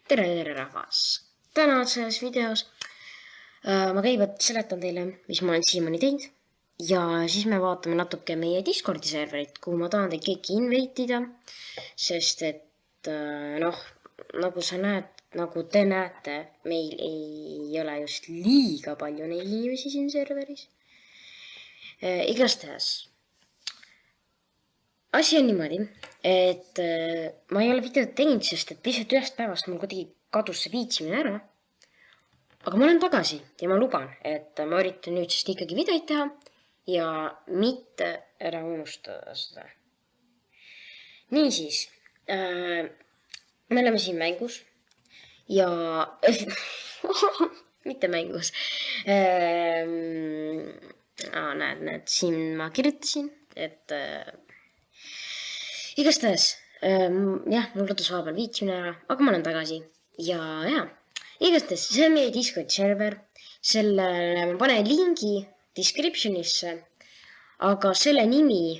tere rahvas! Täna selles videos ma kõigepealt seletan teile, mis ma olen siiamaani teinud ja siis me vaatame natuke meie Discordi serverit, kuhu ma tahan teid kõiki invite ida, sest et nagu te näete, meil ei ole just liiga palju neid inimesi siin serveris. Igastahes asi on niimoodi, et ma ei ole videot teinud, sest et lihtsalt ühest päevast mul kuidagi kadus see viitsimine ära. Aga ma olen tagasi ja ma luban, et ma üritan nüüd sest ikkagi videoid teha ja mitte ära unustada seda. Niisiis, me oleme siin mängus ja mitte mängus. Näed, siin ma kirjutasin, et igastahes, jah, mul kadus vahepeal viitsimine ära, aga ma olen tagasi ja igastahes, see on meie Discord server, sellele ma panen lingi descriptionisse, aga selle nimi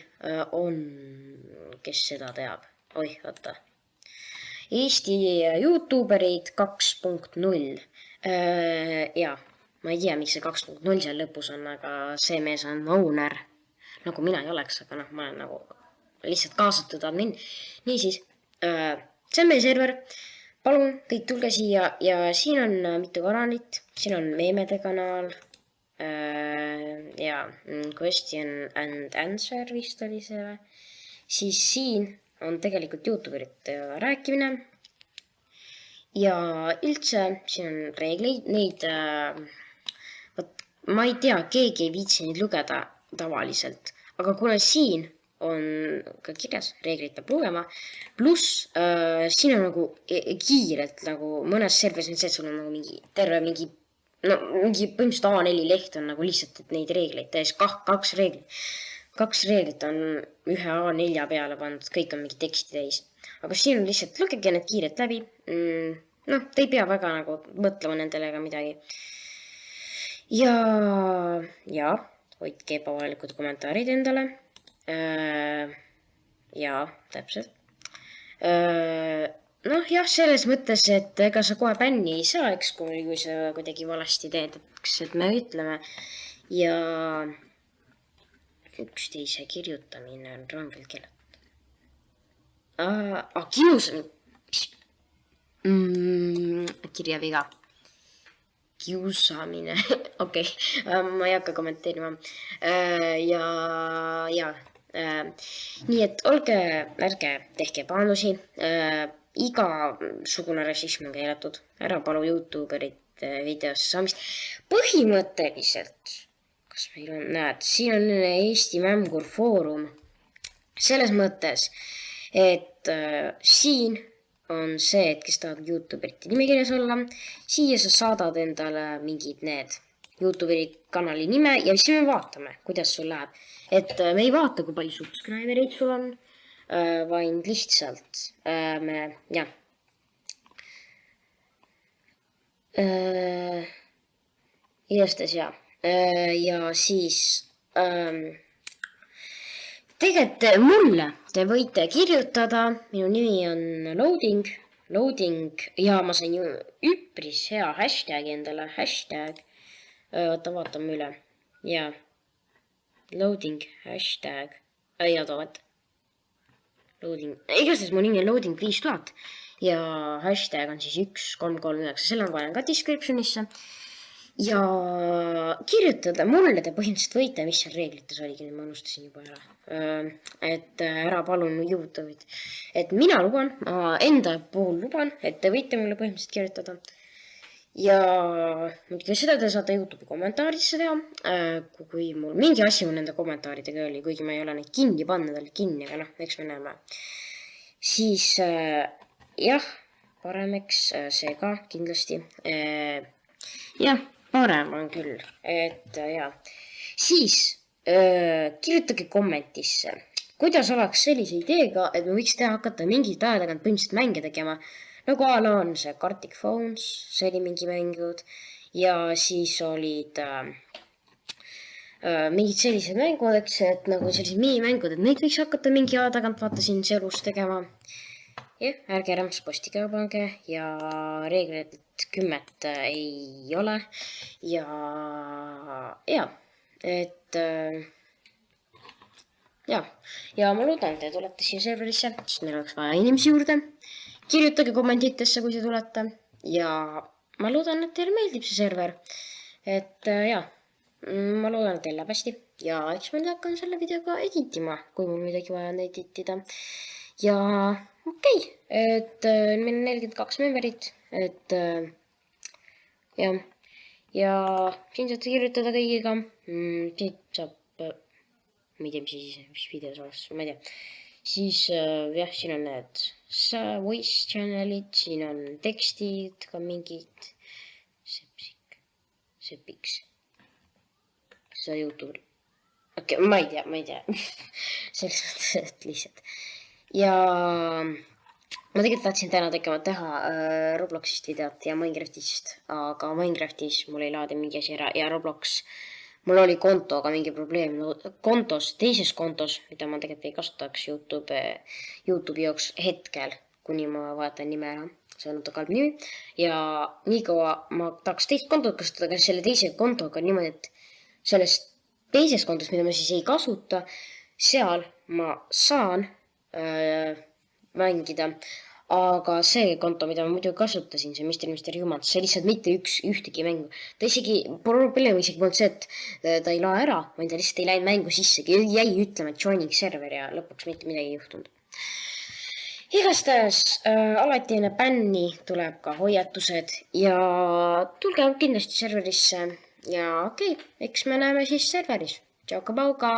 on, kes seda teab, oota, Eesti YouTuberid 2.0. Jaa, ma ei tea, miks see 2.0 seal lõpus on, aga see mees on owner, nagu mina ei oleks, aga ma olen nagu lihtsalt kaasatud admin. Niisiis, see on meie server. Palun, kõik tulge siia ja siin on mitu kanalit, siin on meemede kanal ja question and answer vist oli see. Siis siin on tegelikult YouTuberite rääkimine ja üldse siin on reegleid, neid, ma ei tea, keegi ei viitsi neid lugeda tavaliselt, aga kuna siin on ka kirjas, reeglid peab lugema, pluss siin on nagu kiirelt nagu mõnes serveris on see, et sul on nagu mingi terve mingi põhimõtteliselt A4 leht on nagu lihtsalt, et neid reegleid täis, kaks reeglit on ühe A4 peale pandud, kõik on mingi teksti täis. Aga siin on lihtsalt, lugege need kiirelt läbi, te ei pea väga nagu mõtlema nendele ega midagi. Ja hoidke ebavajalikud kommentaarid endale. Jaa, täpselt. Jah, selles mõttes, et ega sa kohe bänni ei saa, eks, kui sa kuidagi valesti teed, et me ütleme. Ja üksteise kirjutamine on rangelt keelatud. Kiusamine. Kirjaviga. Kiusamine. Okei, ma ei hakka kommenteerima. Ja nii et ärge tehke paandusi, igasugune rassism on keelatud, ära palu YouTuberite videosse saamist. Põhimõtteliselt, kas meil on, näed, siin on Eesti Mängur Foorum, selles mõttes, et siin on see, et kes tahab YouTuberite nimekirjas olla, siia sa saadad endale mingid need YouTuberi kanali nime ja siis me vaatame, kuidas sul läheb. Et me ei vaata, kui palju subscribereid sul on, vaid lihtsalt igastahes ja siis tegelikult mulle te võite kirjutada, minu nimi on loading ja ma sain ju üpris hea hashtagi endale, vaatame üle, loading, hashtag, loading, igastahes mu nimi on loading 5000 ja hashtag on siis 1339, selle ma panen ka descriptionisse ja kirjutada mulle te põhimõtteliselt võite, mis seal reeglites oligi, ma unustasin juba ära, et ära palun YouTube'id, et mina luban, enda puhul luban, et te võite mulle põhimõtteliselt kirjutada. Ja muidugi seda te saate YouTube'i kommentaaridesse teha, kui mul mingi asi on nende kommentaaridega oli, kuigi ma ei ole neid kinni pannud, oli kinni, aga eks me näeme. Siis jah, paremaks see ka kindlasti. Jah, parem on küll, et siis kirjutage kommentisse, kuidas oleks sellise ideega, et me võiks hakata mingid aja tagant põhimõtteliselt mänge tegema. Nagu on see Kartik Phones, see oli mingi mängud ja siis olid mingid sellised mängud, eks, et nagu sellised minimängud, et neid võiks hakata mingi aja tagant vaata siin servus tegema. jah, ärge rämpspostiga pange ja reeglit 10 ei ole ja et ja ma loodan, et te tulete siia serverisse, sest meil oleks vaja inimesi juurde. Kirjutage kommentitesse, kui te tulete ja ma loodan, et teile meeldib see server. Et ma loodan, et teil läheb hästi ja eks ma nüüd hakkan selle videoga editima, kui mul midagi vaja on editida. Ja okei, et meil on 42 memberit, et ja siin saate kirjutada kõigiga. Siit saab, ma ei tea, mis videos oleks, ma ei tea. Siis siin on need voice channel'id, siin on tekstid ka mingid. Sepiks. Seda YouTube'i. Okei, ma ei tea. Selles mõttes, et lihtsalt. Ja ma tegelikult tahtsin täna teha Robloxist videot ja Minecraftist, aga Minecraftis mul ei laadi mingi asi ära ja Roblox mul oli kontoga mingi probleem teises kontos, mida ma tegelikult ei kasutaks YouTube'i jaoks hetkel, kuni ma vaatan nime ära. See on natuke halb nimi ja nii kaua ma tahaks teist kontot kasutada, aga selle teise kontoga niimoodi, et sellest teisest kontost, mida ma siis ei kasuta, seal ma saan mängida, aga see konto, mida ma muidu kasutasin, see Mr. Human, see lihtsalt mitte ühtegi mängu. Ta probleem polnud see, et ta ei lae ära, vaid ta lihtsalt ei läinud mängu sissegi, jäi ütlema joining server ja lõpuks mitte midagi ei juhtunud. Igastahes alati enne bänni tuleb ka hoiatused ja tulge kindlasti serverisse ja okei, eks me näeme siis serveris. Tšauka-pauka!